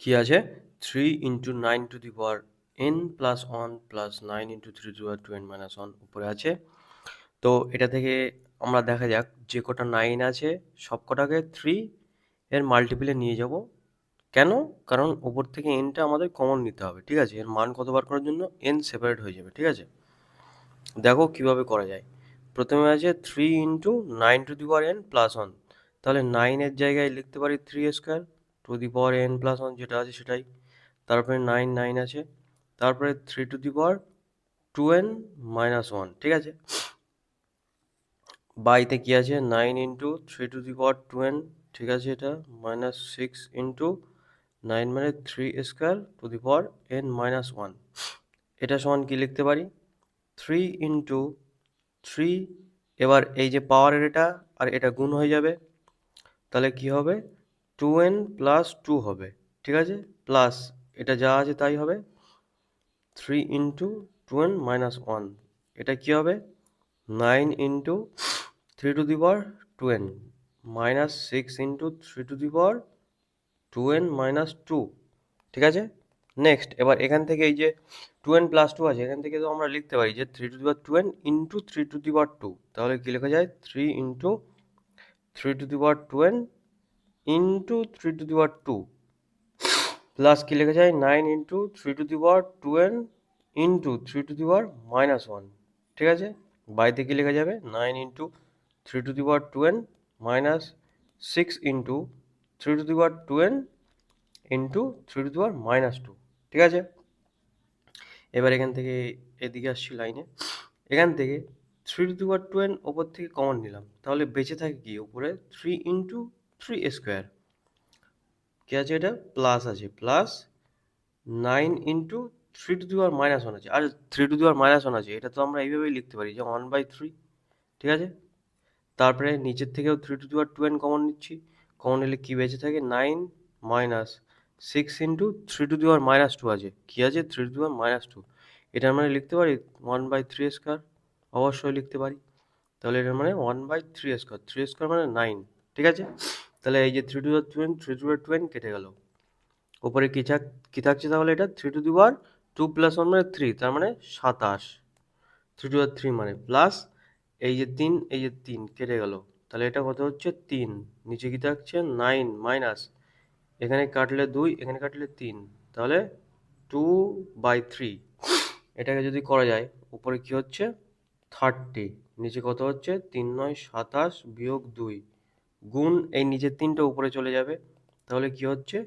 কি আছে 3 into 9 two the power n plus 1 plus 9 into 3 to the power 2n minus 1 উপরে আছে। তো এটা থেকে আমরা দেখা যাক যে কটা 9 আছে সব কটাকে 3 এর মাল্টিপলে নিয়ে যাব। কেন? কারণ উপর থেকে nটা আমাদের কমন নিতে হবে, ঠিক আছে? এর মান কত বার করার জন্য n সেপারেট হয়ে যাবে, ঠিক আছে? দেখো কিভাবে করা যায়। প্রথমে আছে 3 into 9 two the power n plus 1, তাহলে 9 এর জায়গায় লিখতে পারি 3 square two the power n plus 1 যেটা আছে সেটাই। তারপরে 9 9 আছে, তারপরে 3 to the power 2n minus 1, ঠিক আছে? বাইতে কি আছে 9 into 3 to the power 2n, ঠিক আছে, এটা মাইনাস 6 ইন্টু 9 মানে 3 square two the power n minus 1, এটা সমান কি লিখতে পারি 3 ইন্টু 3, এবার এই যে পাওয়ারের এটা আর এটা গুণ হয়ে যাবে, তাহলে কি হবে 2n প্লাস 2 হবে, ঠিক আছে? প্লাস এটা যা আছে তাই হবে 3 ইন্টু 2n মাইনাস 1, এটা কি হবে 9 into 3 to the power 2n minus 6 into 3 to the power 2n minus 2, ঠিক আছে? নেক্সট এবার এখান থেকে এই যে 2n প্লাস 2 আছে, এখান থেকে তো আমরা লিখতে পারি যে 3 to the power 2n into 3 to the power 2, তাহলে কি লেখা যায় 3 into 3 to the power 2n into 3 to the power 2 plus কি লেখা যায় 9 into 3 to the power 2n into 3 to the power minus 1, ঠিক আছে? বাইতে কি লেখা যাবে 9 into 3 to the power 2n minus 6 into 3 to the power 2n into 3 to the power minus 2, ঠিক আছে? এবার এখান থেকে এদিকে আসছি লাইনে, এখান থেকে 3 টু দি পাওয়ার 2n ওপর থেকে কমন নিলাম, তাহলে বেঁচে থাকে কি উপরে 3 ইন্টু 3 স্কোয়ার, কি আছে এটা প্লাস আছে, plus 9 into 3 to the power minus 1 আছে, আর 3 টু দি পাওয়ার মাইনাস 1 আছে, এটা তো আমরা এইভাবেই লিখতে পারি যে 1/3, ঠিক আছে? তারপরে নিচের থেকেও 3 to the power 2n common নিচ্ছি, কমন নিলে কি বেঁচে থাকে 9 minus 6 into 3 to the power minus 2 আছে, কি আছে 3 টু দি পাওয়ার মাইনাস 2, এটার মানে লিখতে পারি 1/3 স্কোয়ার, অবশ্যই লিখতে পারি। তাহলে এটার মানে 1/3 স্কোয়ার, 3 স্কোয়ার মানে 9, ঠিক আছে? তাহলে এই যে 3 to the power 2n 3 to the power 2n কেটে গেল, উপরে কি থাকছে তাহলে এটা 3 টু দি পাওয়ার 2 প্লাস 1 মানে 3, তার মানে 27, 3 টু দি পাওয়ার 3 মানে প্লাস এই যে 3 এই যে 3 কেটে গেল, তাহলে এটা কত হচ্ছে 3, নিচে কি থাকছে 9 মাইনাস এখানে কাটলে 2 এখানে কাটলে 3, তাহলে 2/3, এটাকে যদি করা যায় উপরে কি হচ্ছে 30, নিচে কত হচ্ছে 3 9 27 বিয়োগ 2 গুণ এই নিচের 3টা উপরে চলে যাবে, তাহলে কি হচ্ছে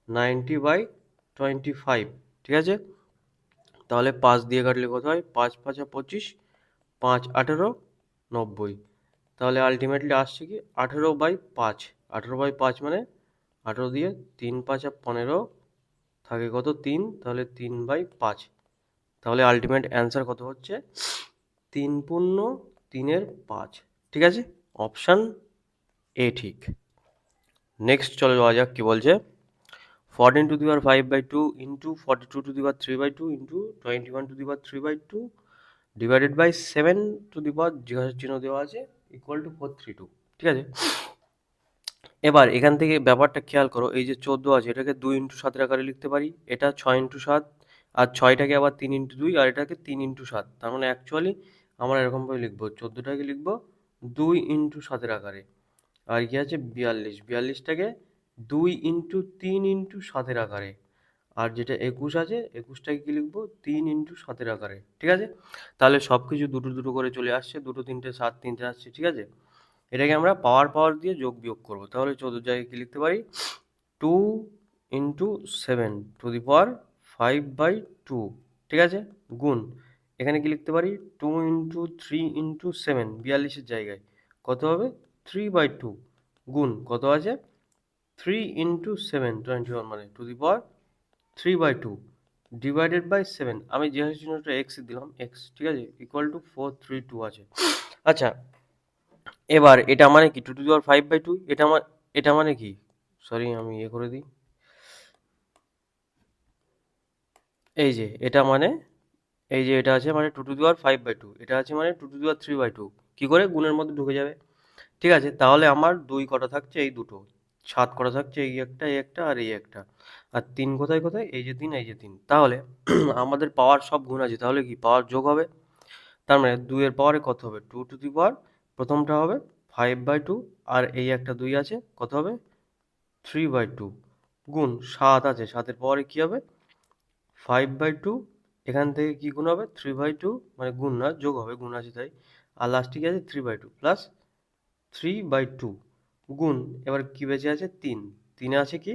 90/25, ঠিক আছে? তাহলে 5 দিয়ে কাটলে কত হয় 5 5 25, 5 18 90, তাহলে আলটিমেটলি আসছে কি 18/5, 18/5 মানে 18 দিয়ে 3 5 15 থাকে কত 3, তাহলে 3/5, তাহলে আলটিমেট অ্যান্সার কত হচ্ছে 3 পূর্ণ 3 5, ঠিক আছে? অপশান এ ঠিক। নেক্সট চলে যাওয়া যাক কি বলছে 14 to the power 5/2 into 42 to the power 3/2 into 21 to the power 3/2 divided by 7 to the power জিজ্ঞাসা চিহ্ন দেওয়া আছে ইকুয়াল টু 432, ঠিক আছে? এবার এখান থেকে ব্যাপারটা খেয়াল করো, এই যে 14 আছে এটাকে 2 ইন্টু 7 আকারে লিখতে পারি, এটা 6 ইন্টু 7, আর 6টাকে আবার 3 ইন্টু 2, আর এটাকে 3 ইন্টু 7, তার মানে অ্যাকচুয়ালি আমরা এরকমভাবে লিখবো 14টাকে লিখবো 2 ইন্টু 7 আকারে, আর কি আছে 42টাকে 2 ইন্টু 3 ইন্টু 7 আকারে, আর যেটা 21 আছে 21টাকে কি লিখবো 3 ইন্টু 7 আকারে, ঠিক আছে? তাহলে সব কিছু দুটো দুটো করে চলে আসছে, 2 3 7 3 আসছে, ঠিক আছে? এটাকে আমরা পাওয়ার দিয়ে যোগ বিয়োগ করবো, তাহলে 14 জায়গায় কি লিখতে পারি 2 ইন্টু 7 টু দি পাওয়ার 5/2, ঠিক আছে? গুণ এখানে কি লিখতে পারি 2 ইন্টু 3 ইন্টু 7, 42-এর জায়গায় কত হবে 3/2, গুণ কত আছে 3 ইন্টু 7 21 মানে to the power 3/2 divided by 7, আমি যেহেতু চিহ্নটা এক্স দিলাম এক্স, ঠিক আছে, ইকুয়াল টু 432 আছে। আচ্ছা, এবার এটা মানে কি 2 টু দি পাওয়ার 5/2, এটা মানে কি, সরি আমি করে দিই, এই যে এটা মানে এই যে এটা আছে মানে 2 টু দি পাওয়ার 5/2, এটা আছে মানে 2 টু দি পাওয়ার 3/2, কি করে গুণের মধ্যে ঢুকে যাবে, ঠিক আছে? তাহলে আমার 2 কটা থাকছে এই দুটো, 7 করা থাকছে এই একটা আর এই একটা, আর 3 কোথায় কোথায়, এই যে 3 এই যে 3, তাহলে আমাদের পাওয়ার সব গুণ আছে, তাহলে কি পাওয়ার যোগ হবে, তার মানে 2 এর পাওয়ারে কত হবে, 2 টু দি পাওয়ার প্রথমটা হবে 5/2, আর এই একটা 2 আছে কত হবে 3/2, গুণ 7 আছে, 7 এর পাওয়ারে কি হবে 5/2, এখান থেকে কি গুণ হবে 3/2, মানে গুণ না যোগ হবে, গুণ আছে তাই, আর লাস্টে কি আছে 3/2 প্লাস 3/2 গুণ, এবার কি বেঁচে আছে 3, 3 আছে কি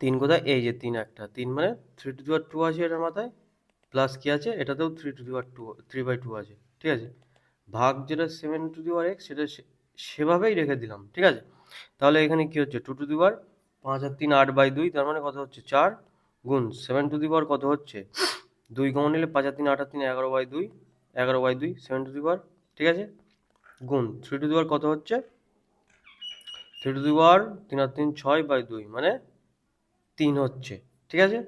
3 কোথায়, এই যে 3 একটা 3 মানে 3 টু দি পাওয়ার 2 আছে এটার মাথায়, প্লাস কি আছে এটাতেও 3 টু দি পাওয়ার 2 3/2 আছে, ঠিক আছে, ভাগ যেটা 7 টু দি পাওয়ার x সেটা সেভাবেই রেখে দিলাম, ঠিক আছে। তাহলে এখানে কি হচ্ছে 2 টু দি পাওয়ার 5 আর 3 8/2, তার মানে কত হচ্ছে 4, গুণ 7 টু দি পাওয়ার কত হচ্ছে 2 কমন নিলে 5 আর 3 8 আর 3 11/2, 11/2 7 টু দি পাওয়ার, ঠিক আছে, গুণ 3 টু দি পাওয়ার কত হচ্ছে 3 টু দি পাওয়ার 3 আর 3 6/2, মানে 3 হচ্ছে, ঠিক আছে,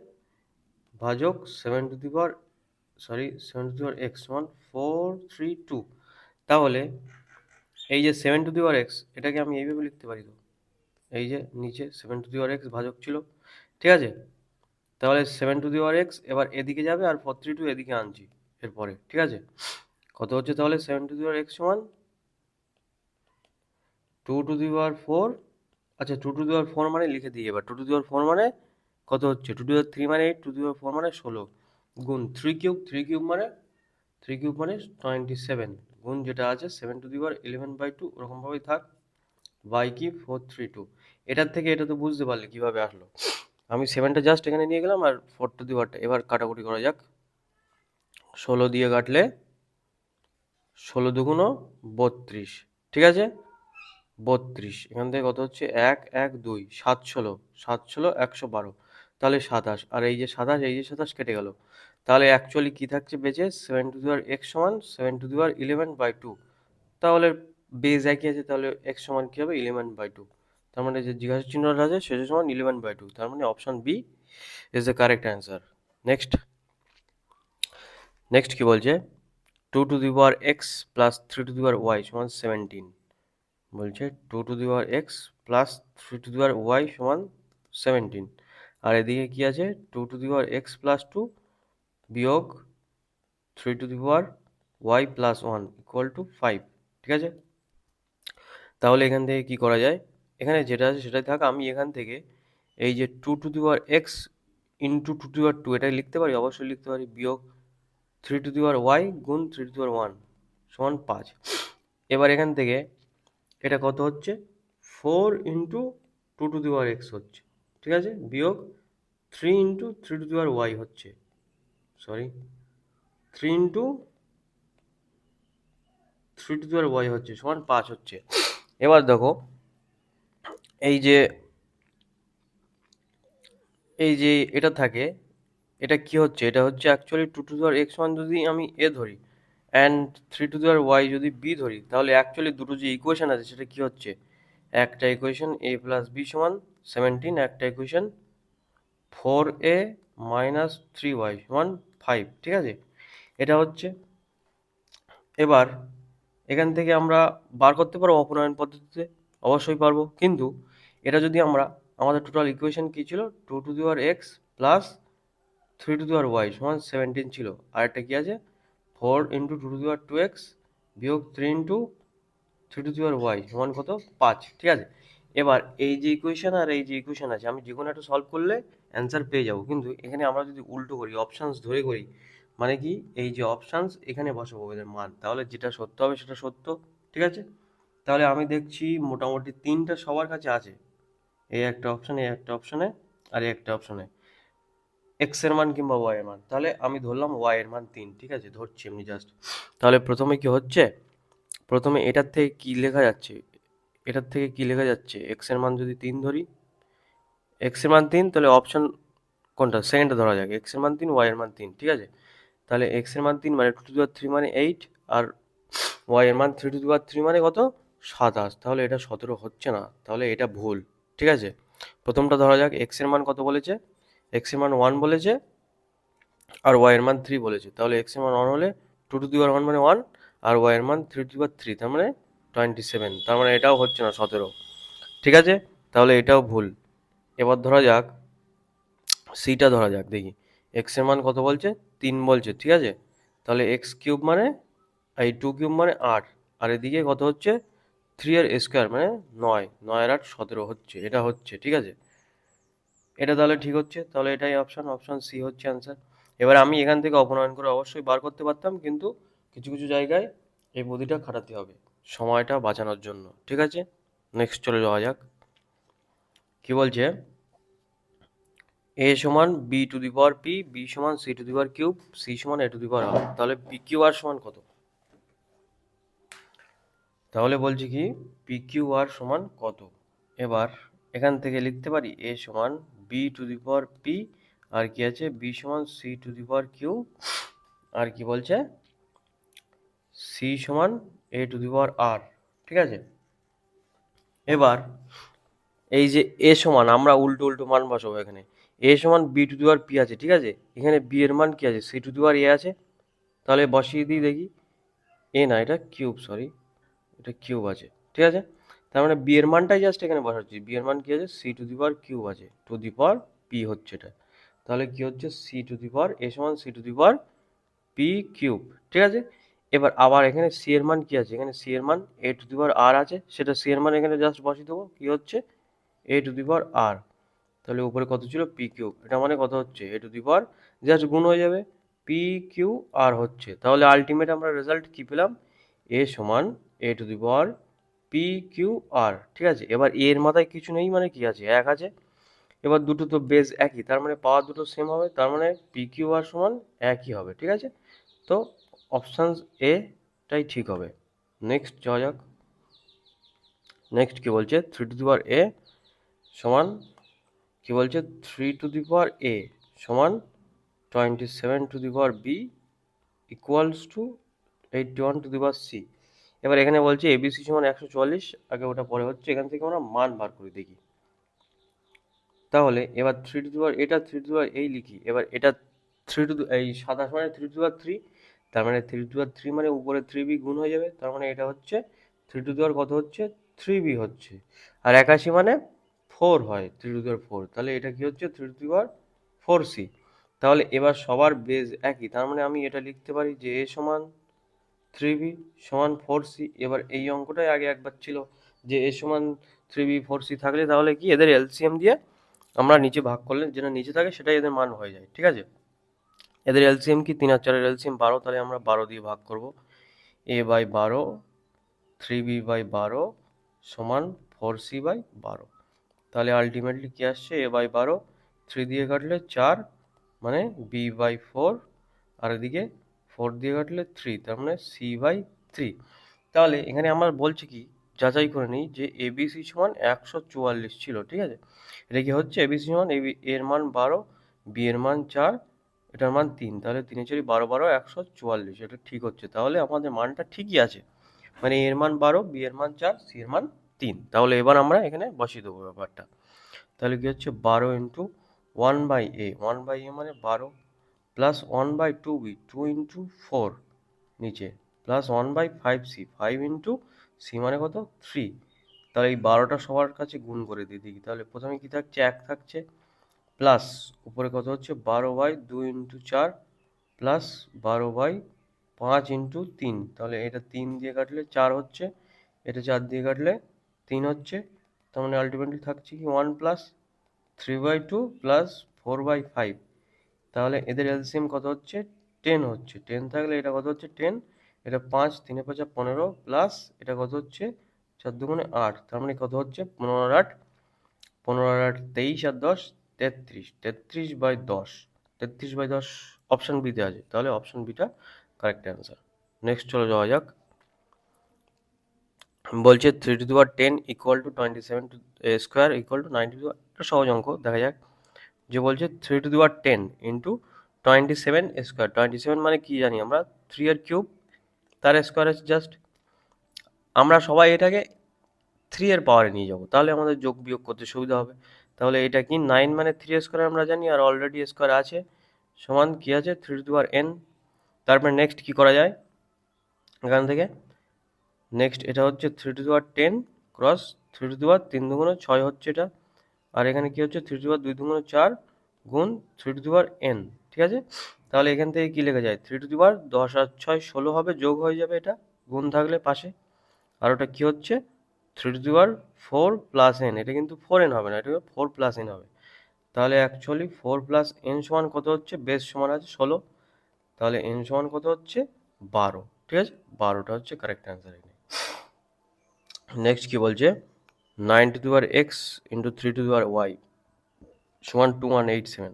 ভাজক 7 to the power 7 to the power x সমান 4 3 2, তাহলে এই যে 7 টু দি পাওয়ার x এটাকে আমি এইভাবে লিখতে পারি, তো এই যে নিচে 7 টু দি পাওয়ার x ভাজক ছিল, ঠিক আছে, তাহলে 7 টু দি পাওয়ার x এবার এদিকে যাবে আর 4 3 2 এদিকে আনছি এরপরে, ঠিক আছে, কত হচ্ছে তাহলে 7 টু দি পাওয়ার x সমান 2 টু দি পাওয়ার 4, আচ্ছা 2 টু দি পাওয়ার 4 মানে লিখে দিই, এবার 2 টু দি পাওয়ার 4 মানে কত হচ্ছে 2 টু দি পাওয়ার 3 মানে 8, 2 টু দি পাওয়ার 4 মানে 16, গুণ 3 কিউব মানে 27, গুণ যেটা আছে 7 টু দি পাওয়ার 11/2, ওরকমভাবেই থাক, বাই কি 432, এটার থেকে এটা তো বুঝতে পারলে কিভাবে আসলো, আমি 7টা জাস্ট এখানে নিয়ে গেলাম আর 4 টু দি পাওয়ারটা, এবার কাটাকুটি করা যাক, 16 দিয়ে কাটলে 16 দুগুণ 32, ঠিক আছে, 32, এখান থেকে কত হচ্ছে 1 1 2 7 16, 7 16 112, তাহলে 27, আর এই যে 27 এই যে 27 কেটে গেল, তাহলে অ্যাকচুয়ালি কি থাকছে বেঁচে 7 টু দি পাওয়ার x সমান 7 টু দি পাওয়ার 11/2, তাহলে বেজ একই আছে, তাহলে x সমান কি হবে 11/2, তার মানে যে জিজ্ঞাসা চিহ্নটা আছে সেটা সমান 11/2, তার মানে option B is the correct answer. Next next কি বলছে 2 to the power x plus 3 to the power y সমান 17, বলছে 2 to the power x plus 3 to the power y সমান 17, আর এদিকে কি আছে 2 to the power x plus 2 বিয়োগ 3 to the power y plus 1 equal to 5, ঠিক আছে, তাহলে এখান থেকে কি করা যায়, এখানে যেটা আছে সেটাই থাক, আমি এখান থেকে এই যে 2 to the power x into 2 to the power 2 এটাই লিখতে পারি, অবশ্যই লিখতে পারি, বিয়োগ 3 টু দি পাওয়ার y গুণ 3 টু দি পাওয়ার 1 সমান 5, এবার এখান থেকে এটা কত হচ্ছে 4 into 2 to the power x হচ্ছে, ঠিক আছে, বিয়োগ 3 into 3 to the power y হচ্ছে, 3 into 3 to the power y হচ্ছে সমান 5 হচ্ছে, এবার দেখো এই যে এটা থাকে, এটা কি হচ্ছে, এটা হচ্ছে actually 2 to the power x সমান যদি আমি a ধরি and 3 to the power y যদি b ধরি, তাহলে অ্যাকচুয়ালি দুটো যে ইকুয়েশন আছে সেটা কি হচ্ছে, একটা ইকুয়েশন a প্লাস b সমান 17, একটা ইকুয়েশন 4a মাইনাস 3y সমান 5, ঠিক আছে, এটা হচ্ছে, এবার এখান থেকে আমরা বার করতে পারবো অপনয়ন পদ্ধতিতে, অবশ্যই পারবো, কিন্তু এটা যদি আমরা আমাদের টোটাল ইকুয়েশন কী ছিল 2 to the power X plus 3 to the power Y সমান 17 ছিল, আর একটা কী আছে 4 into 2 to the power 2x বিয়োগ 3 into 3 to the power Y সমান কত 5, ঠিক আছে, এবার এই যে ইকুয়েশন আর এই যে ইকুয়েশন আছে আমি যে কোনো একটা সলভ করলে অ্যান্সার পেয়ে যাবো, কিন্তু এখানে আমরা যদি উল্টো করি অপশানস ধরে করি, মানে কি এই যে অপশানস এখানে বসাবো এদের মান, তাহলে যেটা সত্য হবে সেটা সত্য, ঠিক আছে, তাহলে আমি দেখছি মোটামুটি 3টা সবার কাছে আছে, এই একটা অপশানে এই একটা অপশানে আর এই একটা অপশানে এক্স এর মান কিংবা ওয়াই এর মান, তাহলে আমি ধরলাম ওয়াই এর মান 3, ঠিক আছে, ধরছি এমনি জাস্ট, তাহলে প্রথমে কি হচ্ছে, প্রথমে এটার থেকে কি লেখা যাচ্ছে, এটার থেকে কি লেখা যাচ্ছে এক্স এর মান যদি 3 ধরি, এক্স এর মান 3, তাহলে অপশান কোনটা সেকেন্ডটা ধরা যাক, এক্স এর মান 3 ওয়াই এর মান 3, ঠিক আছে, তাহলে এক্স এর মান 3 মানে 2 টু দি পাওয়ার 3 মানে 8, আর ওয়াই এর মান 3 টু দি পাওয়ার 3 মানে কত 27, তাহলে এটা 17 হচ্ছে না, তাহলে এটা ভুল, ঠিক আছে, প্রথমটা ধরা যাক, এক্স এর মান কত বলেছে, এক্স এর মান 1 বলেছে আর ওয়াই এর মান 3 বলেছে, তাহলে এক্স এর মান 1 হলে 2 টু দি পাওয়ার 1 মানে 1, আর ওয়াই এর মান 3 টু দি পাওয়ার 3 তার মানে 27, তার মানে এটাও হচ্ছে না 17, ঠিক আছে, তাহলে এটাও ভুল। এবার ধরা যাক সিটা ধরা যাক, দেখি এক্স এর মান কত বলছে, 3 বলছে, ঠিক আছে। তাহলে এক্স কিউব মানে এই 2 কিউব মানে 8, আর এদিকে কত হচ্ছে 3 এর স্কোয়ার মানে 9, 9 আর 8 17 হচ্ছে, এটা হচ্ছে, ঠিক আছে। এটা তাহলে ঠিক হচ্ছে, তাহলে এটাই অপশন সি হচ্ছে অ্যান্সার। এবার আমি এখান থেকে অপনয়ন করে অবশ্যই বার করতে পারতাম, কিন্তু কিছু কিছু জায়গায় এই বুদ্ধিটা খাটাতে হবে সময়টা বাঁচানোর জন্য, ঠিক আছে। নেক্সট চলে যাওয়া যাক, কি বলছে, এ সমান B to the power P, B সমান C to the power cube, C সমান এ টু দি পাওয়ার আর। তাহলে পি কিউ আর সমান কত? তাহলে বলছি কি পি কিউ আর সমান কত। এবার এখান থেকে লিখতে পারি এ সমান B to the power P, আর কি আছে বি সমান C to the power Q, আর কি বলছে সি সমান এ টু দি পাওয়ার আর, ঠিক আছে। এবার এই যে এ সমান আমরা উল্টো উল্টো মান বসাবো এখানে, এ সমান B to the power P আছে, ঠিক আছে, এখানে বি এর মান কি আছে সি টু দি পাওয়ার এ আছে, তাহলে বসিয়ে দিই দেখি, এ না এটা কিউব, সরি এটা কিউব আছে, ঠিক আছে। তার মানে বি এর মানটাই জাস্ট এখানে বসাচ্ছি, বি এর মান কি আছে C to the power cube আছে, টু দি পাওয়ার পি হচ্ছে এটা, তাহলে কি হচ্ছে C to the power A সমান C to the power P cube, ঠিক আছে। এবার আবার এখানে সি এর মান কি আছে, এখানে সি এর মান এ টু দি পাওয়ার আর আছে, সেটা সি এর মান এখানে জাস্ট বসিয়ে দেবো, কি হচ্ছে এ টু দি পাওয়ার আর, তাহলে উপরে কত ছিল পি কিউব, এটা মানে কত হচ্ছে এ টু দি পাওয়ার জাস্ট গুণ হয়ে যাবে পি কিউ আর হচ্ছে, তাহলে আলটিমেট আমরা রেজাল্ট কি পেলাম, এ সমান A to the power P Q R, ঠিক আছে। এবার এর মাথায় কিছু নেই মানে কি আছে এক আছে, এবার দুটো তো বেস একই, তার মানে পাওয়ার দুটো সেম হবে, তার মানে পি কিউ আর সমান একই হবে, ঠিক আছে। তো অপশান এটাই ঠিক হবে। নেক্সট যাওয়া যাক, নেক্সট কি বলছে three to the power A সমান, কি বলছে three to the power A সমান 27 to the power B equals to 81 to the power C. এবার এখানে বলছে এবিসি সমান 144, আগে ওটা পরে হচ্ছে, এখান থেকে আমরা মান বার করে দেখি। তাহলে এবার থ্রি টু দি পাওয়ার এটা থ্রি টু দি পাওয়ার এই লিখি, এবার এটা থ্রি টু এই 27 মানে three to the power three, তার মানে three to the power three মানে উপরে থ্রি বি গুণ হয়ে যাবে, তার মানে এটা হচ্ছে থ্রি টু দি পাওয়ার কত হচ্ছে থ্রি বি হচ্ছে, আর 81 মানে ফোর হয় three to the power four, তাহলে এটা কি হচ্ছে three to the power four C. তাহলে এবার সবার বেজ একই, তার মানে আমি এটা লিখতে পারি যে এ সমান থ্রি বি সমান ফোর সি। এবার এই অঙ্কটাই আগে একবার ছিল যে এ সমান থ্রি বি ফোর সি থাকলে তাহলে কি এদের এলসিএম দিয়ে আমরা নিচে ভাগ করলে যেটা নিচে থাকে সেটাই এদের মান হয়ে যায়, ঠিক আছে। এদের এলসিএম কি 3 আর 4-এর এলসিএম 12, তাহলে আমরা 12 দিয়ে ভাগ করব, এ বাই 12 থ্রি বি বাই 12 সমান ফোর সি বাই 12, তাহলে আলটিমেটলি কি আসছে এ বাই 12 থ্রি দিয়ে কাটলে 4 মানে বি বাই 4, আর এদিকে 4 দিয়ে কাটলে 3, তার মানে সি বাই 3। তাহলে এখানে আমার বলছে কি যাচাই করে নিই যে এবিসি সমান 144 ছিল, ঠিক আছে। এটা কি হচ্ছে এবিসি সমান এর মান 12, বি এর মান 4, এটার মান 3, তাহলে 3 4 12 12 144, এটা ঠিক হচ্ছে, তাহলে আমাদের মানটা ঠিকই আছে, মানে এর মান 12, বি এর মান 4, সি এর মান 3। তাহলে এবার আমরা এখানে বসিয়ে দেবো ব্যাপারটা, তাহলে কি হচ্ছে 12 ইন্টু 1/a, 1/a মানে 12, প্লাস 1/2b, 2 ইন্টু 4 নিচে, প্লাস 1/5c, 5 ইন্টু সি মানে কত 3। তাহলে এই 12টা সবার কাছে গুণ করে দিয়ে দিই, তাহলে প্রথমে কি থাকছে 1 থাকছে, প্লাস উপরে কত হচ্ছে 12/2 ইন্টু 4, প্লাস 12/5 ইন্টু 3, তাহলে এটা 3 দিয়ে কাটলে 4 হচ্ছে, এটা 4 দিয়ে কাটলে 3 হচ্ছে, তার মানে আলটিমেটলি থাকছে কি 1 প্লাস 3/2 প্লাস 4/5, তাহলে এদের এলসিএম কত হচ্ছে 10 হচ্ছে, 10 থাকলে এটা কত হচ্ছে 10, এটা 5 3 5 15, প্লাস এটা কত হচ্ছে 4 2 8, তার মানে কত হচ্ছে 15 আর 8 15 আর 8 23 আর 10 33, 33/10, 33/10 অপশন বিতে আছে, তাহলে অপশন বিটা কারেক্ট অ্যান্সার। নেক্সট চলে যাওয়া যাক, বলছে three to the power 10 equal to 27 to square equal to 90 to, একটা সহজ অঙ্ক দেখা যাক, যে বলছে three to the power 10 into 27 square, 27 মানে কি জানি আমরা 3 এর কিউব, তার স্কোয়ার আছে জাস্ট, আমরা সবাই এটাকে 3 এর পাওয়ারে নিয়ে যাব, তাহলে আমাদের যোগ বিয়োগ করতে সুবিধা হবে। তাহলে এটা কি 9 মানে 3 স্কোয়ার আমরা জানি, আর অলরেডি স্কোয়ার আছে, সমান কি আছে three to the power n। তারপরে নেক্সট কি করা যায় এখান থেকে, নেক্সট এটা হচ্ছে three to the power 10 cross 3 to the power 3 দুগুণে 6 হচ্ছে এটা, আর এখানে কি হচ্ছে 3 টু দি পাওয়ার 2 দুগুণে 4 গুণ 3 টু দি পাওয়ার n, ঠিক আছে। তাহলে এখান থেকে কি লেখা যায় 3 টু দি পাওয়ার 10 আর 6 16 হবে, যোগ হয়ে যাবে এটা গুণ থাকলে পাশে, আর ওটা কি হচ্ছে 3 to the power 4 plus n, এটা কিন্তু 4n হবে না, এটা 4 প্লাস n হবে। তাহলে অ্যাকচুয়ালি 4 প্লাস n সমান কত হচ্ছে, বেস সমান আছে 16, তাহলে n সমান কত হচ্ছে 12, ঠিক আছে, 12টা হচ্ছে কারেক্ট অ্যান্সার এখানে। নেক্সট কি বলছে 9 two the power x into 3 to the power y সমান 2187।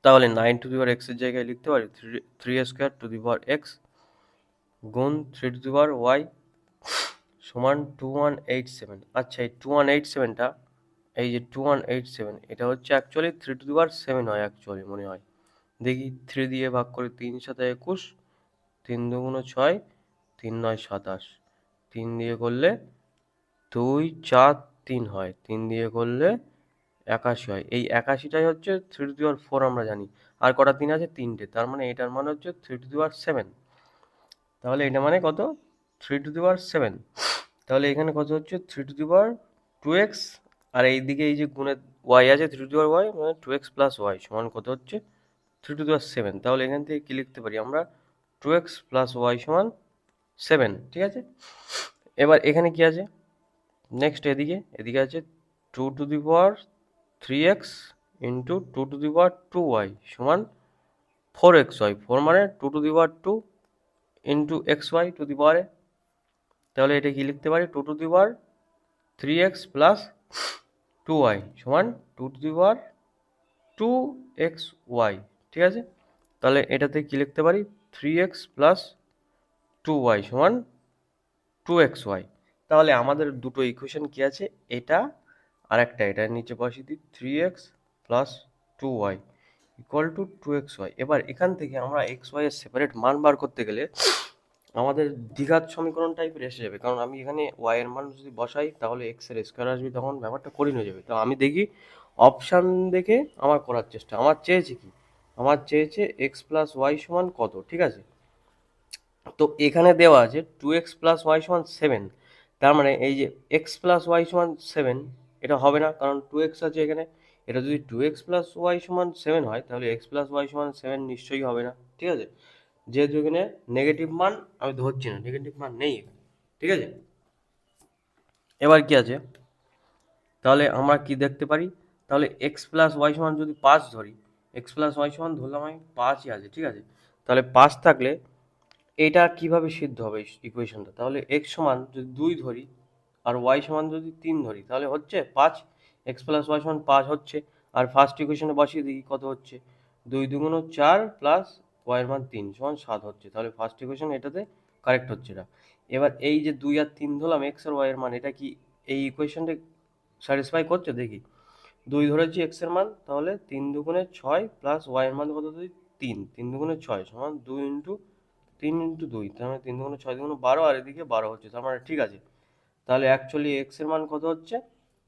তাহলে 9 টু দি পাওয়ার x এর জায়গায় লিখতে পারি 3 square two the power x গুণ 3 টু দি পাওয়ার y সমান 2187। আচ্ছা এই 2187টা, এই যে 2187 এটা হচ্ছে অ্যাকচুয়ালি 3 টু দি পাওয়ার 7 হয় অ্যাকচুয়ালি মনে হয়, দেখি 3 দিয়ে ভাগ করে 3 সাথে 21, 3 দুগুণে 6, 3 9 27, 3 দিয়ে করলে 2 4 3 হয়, 3 দিয়ে করলে 81 হয়। এই 81টাই হচ্ছে 3 টু দি পাওয়ার 4 আমরা জানি, আর কটা 3 আছে 3টে, তার মানে এটার মানে হচ্ছে 3 টু দি পাওয়ার 7। তাহলে এটা মানে কত 3 টু দি পাওয়ার 7। তাহলে এখানে কত হচ্ছে 3 টু দি পাওয়ার 2x, আর এইদিকে এই যে গুণের y আছে 3 টু দি পাওয়ার y মানে 2x প্লাস y সমান কত হচ্ছে 3 টু দি পাওয়ার 7। তাহলে এখান থেকে কি লিখতে পারি আমরা 2x প্লাস y সমান 7, ঠিক আছে। এবার এখানে কি আছে নেক্সট, এদিকে আছে 2 to the power 3x into 2 to the power 2y সমান 4xy, 4 মানে 2 to the power 2 into xy to the পাওয়ারে। তাহলে এটা কি লিখতে পারি 2 to the power 3x plus 2y সমান 2 টু দি পাওয়ার 2xy, ঠিক আছে। তাহলে এটাতে কি লিখতে পারি 3x প্লাস 2y সমান 2xy। তাহলে আমাদের দুটো ইকুয়েশন কি আছে, এটা আর একটা, এটা নিচে বসিয়ে দিই 3x plus 2y equal to 2xy। এবার এখান থেকে আমরা xy এর সেপারেট মান বার করতে গেলে আমাদের দ্বিঘাত সমীকরণ টাইপের এসে যাবে, কারণ আমি এখানে y এর মান যদি বসাই তাহলে x এর স্কোয়ার আসবে, তখন ব্যাপারটা কঠিন হয়ে যাবে। তো আমি দেখি অপশান দেখে আমার করার চেষ্টা, আমার চেয়েছে কি, আমার চেয়েছে x প্লাস ওয়াই সমান কত, ঠিক আছে। তো এখানে দেওয়া আছে 2x প্লাস ওয়াই সমান 7, তার মানে এই যে x প্লাস ওয়াই সমান 7 এটা হবে না, কারণ 2x আছে এখানে। এটা যদি 2x প্লাস ওয়াই সমান 7 হয় তাহলে x প্লাস ওয়াই সমান 7 নিশ্চয়ই হবে না, ঠিক আছে। যেহেতু এখানে নেগেটিভ মান আমি ধরছি না, নেগেটিভ মান নেই এখানে, ঠিক আছে। এবার কি আছে, তাহলে আমরা কি দেখতে পারি, তাহলে এক্স প্লাস ওয়াই সমান যদি 5 ধরি, এক্স প্লাস ওয়াই সমান ধরলাম আমি 5ই আছে, ঠিক আছে। তাহলে 5 থাকলে এটা কিভাবে সিদ্ধ হবে ইকুয়েশনটা, তাহলে এক্স সমান যদি 2 ধরি আর ওয়াই সমান যদি 3 ধরি তাহলে হচ্ছে 5, এক্স প্লাস ওয়াই সমান 5 হচ্ছে। আর ফার্স্ট ইকুয়েশনে বসিয়ে দিই কত হচ্ছে 2 দুগুণ 4 প্লাস ওয়াইয়ের মান 3 সমান 7 হচ্ছে। তাহলে ফার্স্ট ইকুয়েশন এটাতে কারেক্ট হচ্ছে এটা। এবার এই যে 2 আর 3 ধরলাম এক্স আর ওয়াইয়ের মান, এটা কি এই ইকুয়েশনটা স্যাটিসফাই করছে দেখি। 2 ধরেছি এক্স এর মান, তাহলে 3 দুগুণে 6 প্লাস ওয়াইয়ের মান কত ধরি 3, 3 দুগুণে 6 সমান 2 ইন্টু 3 ইন্টু 2, তার মানে 3 দুগুণে 6 দুগুণে 12, আর এদিকে 12 হচ্ছে, তার মানে ঠিক আছে। তাহলে অ্যাকচুয়ালি এক্স এর মান কত হচ্ছে,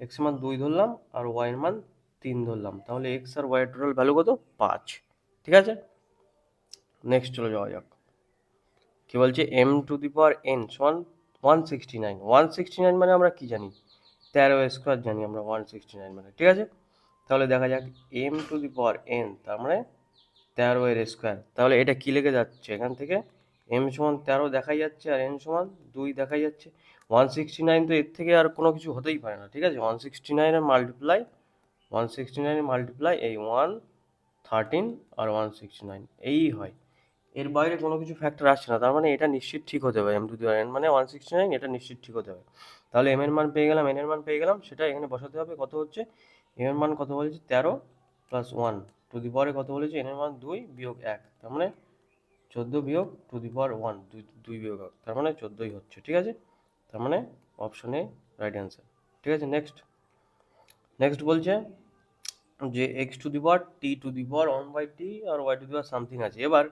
এক্স এর মান 2 ধরলাম আর ওয়াই এর মান 3 ধরলাম, তাহলে এক্স আর ওয়াই এর টোটাল ভ্যালু কত 5, ঠিক আছে। নেক্সট চলে যাওয়া যাক, কি বলছে M to the power N সমান 169। 169 মানে আমরা কি জানি 13 স্কোয়ার জানি আমরা 169 মানে, ঠিক আছে। তাহলে দেখা যাক M to the power N তার মানে 13 এর স্কোয়ার। তাহলে এটা কি লেগে যাচ্ছে এখান থেকে এম সমান 13 দেখাই যাচ্ছে আর এন সমান 2 দেখাই যাচ্ছে। 169 তো এর থেকে আর কোনো কিছু হতেই পারে না, ঠিক আছে। 169 এর মাল্টিপ্লাই 169 এর মাল্টিপ্লাই এই 113 আর 169 এই হয়, এর বাইরে কোনো কিছু ফ্যাক্টর আসছে না, তার মানে এটা নিশ্চিত ঠিক হতে হবে M to the power N মানে 169, এটা নিশ্চিত ঠিক হতে হবে। তাহলে এম এর মান পেয়ে গেলাম, এন এর মান পেয়ে গেলাম, সেটা এখানে বসাতে হবে কত হচ্ছে এম এর মান কত বলেছে 13 প্লাস 1 টু দি পাওয়ারে কত বলেছে এন এর মান 2 বিয়োগ 1, তার মানে 14 বিয়োগ টু দি পাওয়ার 1, 2 বিয়োগ 1, তার মানে 14ই হচ্ছে, ঠিক আছে। তার মানে অপশন এ রাইট অ্যান্সার, ঠিক আছে। নেক্সট নেক্সট বলছে যে X to the power T to the power 1/t আর Y to the power something আছে। এবার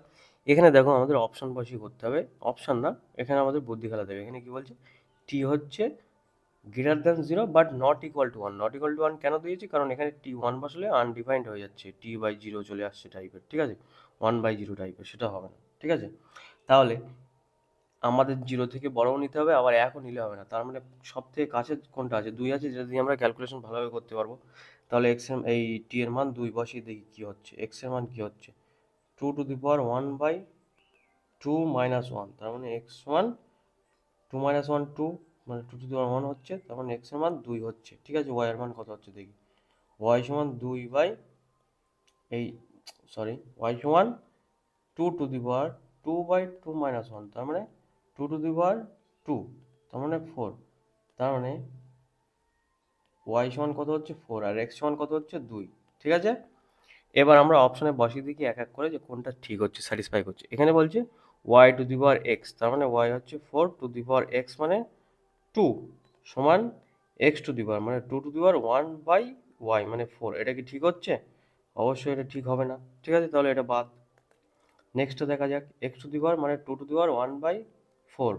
এখানে দেখো আমাদের অপশন বসিয়ে করতে হবে, অপশন না, এখানে আমাদের বুদ্ধি খেলা দেবে। এখানে কি বলছে টি হচ্ছে greater than 0 but not equal to 1। Not equal to 1 কেন দিয়েছি, কারণ এখানে টি 1 বসলে আনডিফাইন্ড হয়ে যাচ্ছে, টি বাই 0 চলে আসছে টাইপের, ঠিক আছে। 1/0 টাইপের সেটা হবে না, ঠিক আছে। তাহলে আমাদের 0 থেকে বড়ও নিতে হবে, আবার 1ও নিলে হবে না। তার মানে সব থেকে কাছে কোনটা আছে? 2 আছে, যেটা দিয়ে আমরা ক্যালকুলেশন ভালোভাবে করতে পারবো। তাহলে এই t এর মান 2 বসিয়ে দেখি কি হচ্ছে। x এর মান কি হচ্ছে? 2 টু দি পাওয়ার 1/2 মাইনাস 1, তার মানে x সমান 2 মাইনাস 1 2, মানে 2 টু দি পাওয়ার 1 হচ্ছে, তার মানে x এর মান 2 হচ্ছে। ঠিক আছে, y এর মান কত হচ্ছে দেখি। y সমান 2 বাই এই সরি y সমান 2 টু দি পাওয়ার 2/2 মাইনাস 1, তার মানে 2 টু দি পাওয়ার 2, তার মানে 4। তার মানে y সমান কত হচ্ছে 4, আর x সমান কত হচ্ছে 2। ঠিক আছে, এবার আমরা অপশনে বসিয়ে দিই এক এক করে যে কোনটা ঠিক হচ্ছে, স্যাটিসফাই করছে। এখানে বলছে y two the power x, তার মানে y হচ্ছে 4 টু দি পাওয়ার x মানে 2 সমান x টু দি পাওয়ার মানে 2 টু দি পাওয়ার 1/y মানে 4। এটা কি ঠিক হচ্ছে? অবশ্যই এটা ঠিক হবে না। ঠিক আছে, তাহলে এটা বাদ। নেক্সটটা দেখা যাক। x টু দি পাওয়ার মানে 2 to the power 1/4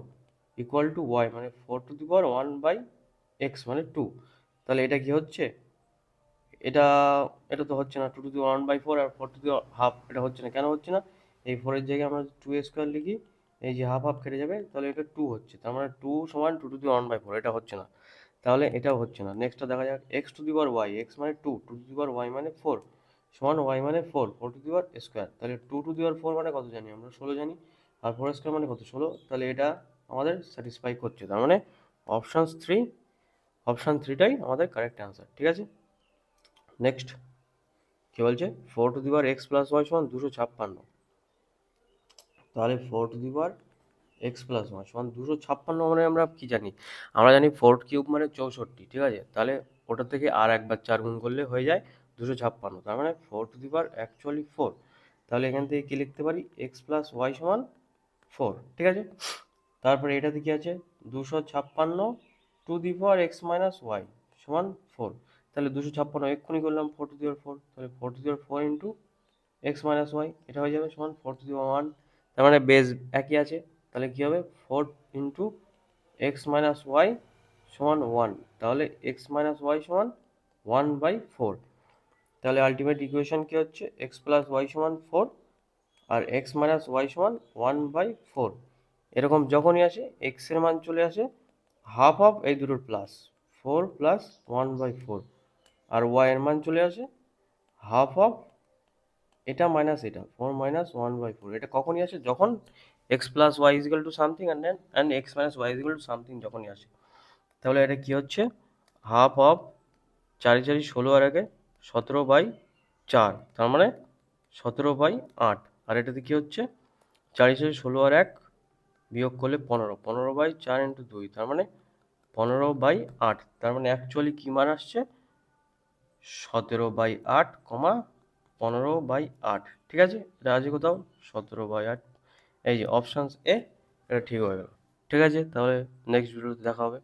equal to y মানে 4 টু দি পাওয়ার 1/x মানে 2। তাহলে এটা কি হচ্ছে? এটা এটা তো হচ্ছে না। 2 টু দি পাওয়ার 1/4 আর 4 টু দি পাওয়ার হাফ, এটা হচ্ছে না। কেন হচ্ছে না? এই 4 এর জায়গায় আমরা 2 স্কোয়ার লিখি, এই যে হাফ হাফ কেটে যাবে, তাহলে এটা 2 হচ্ছে। তার মানে 2 সমান 2 টু দি পাওয়ার 1/4, এটা হচ্ছে না। তাহলে এটাও হচ্ছে না। নেক্সটটা দেখা যাক। x two the power y, x মানে 2, 2 টু দি পাওয়ার y মানে 4 সমান y মানে 4, 4 টু দি পাওয়ার স্কোয়ার। তাহলে 2 টু দি পাওয়ার 4 মানে কত জানি আমরা? 16 জানি। আর 4 স্কোয়ার মানে কত? 16। তাহলে এটা আমাদের স্যাটিসফাই করছে। তার মানে অপশন 3টাই আমাদের কারেক্ট অ্যান্সার। ঠিক আছে, নেক্সট কি বলছে? 4 to the power x plus y সমান 256। তাহলে 4 to the power x plus y সমান 256 মানে আমরা কি জানি? আমরা জানি 4 কিউব মানে 64। ঠিক আছে, তাহলে ওটা থেকে আর একবার 4 গুণ করলে হয়ে যায় 256। তার মানে 4 টু দি পাওয়ার অ্যাকচুয়ালি 4। তাহলে এখান থেকে কি লিখতে পারি? x প্লাস y সমান 4। ঠিক আছে, তারপরে এটাতে কি আছে? 256 two the power x minus y সমান 4। তাহলে 256 এক্ষুনি করলাম 4 টু দি পাওয়ার 4, তাহলে 4 to the power 4 into x minus Y, এটা হয়ে যাবে সমান 4 টু দি পাওয়ার 1। তার মানে বেস একই আছে। তাহলে কী হবে? 4 ইন্টু এক্স মাইনাস ওয়াই সমান 1। তাহলে এক্স মাইনাস ওয়াই সমান 1/4। তাহলে আলটিমেট ইকুয়েশন কী হচ্ছে? এক্স প্লাস ওয়াই সমান 4 আর এক্স মাইনাস ওয়াই সমান 1/4। এরকম যখনই আসে এক্সের মান চলে আসে হাফ অফ এই দুটোর প্লাস, 4 প্লাস 1/4, আর ওয়াই এর মান চলে আসে হাফ অফ এটা মাইনাস এটা, 4 মাইনাস 1/4। এটা কখনই আসে? যখন x plus y is equal to something and x minus y is equal to something যখনই আসে। তাহলে এটা কি হচ্ছে? হাফ অফ 4 4 16 আর আগে 17/4, তার মানে 17/8। আর এটাতে কি হচ্ছে? 4 4 16 আর 1 বিয়োগ করলে 15, 15/4 ইন্টু 2, তার মানে 15/8। তার মানে অ্যাকচুয়ালি কী মান আসছে? 17/8, 15/8। ঠিক আছে, এটা আছে কোথাও? 17/8, এই যে অপশানস এ, এটা ঠিক হয়ে গেল। ঠিক আছে, তাহলে নেক্সট ভিডিওতে দেখা হবে।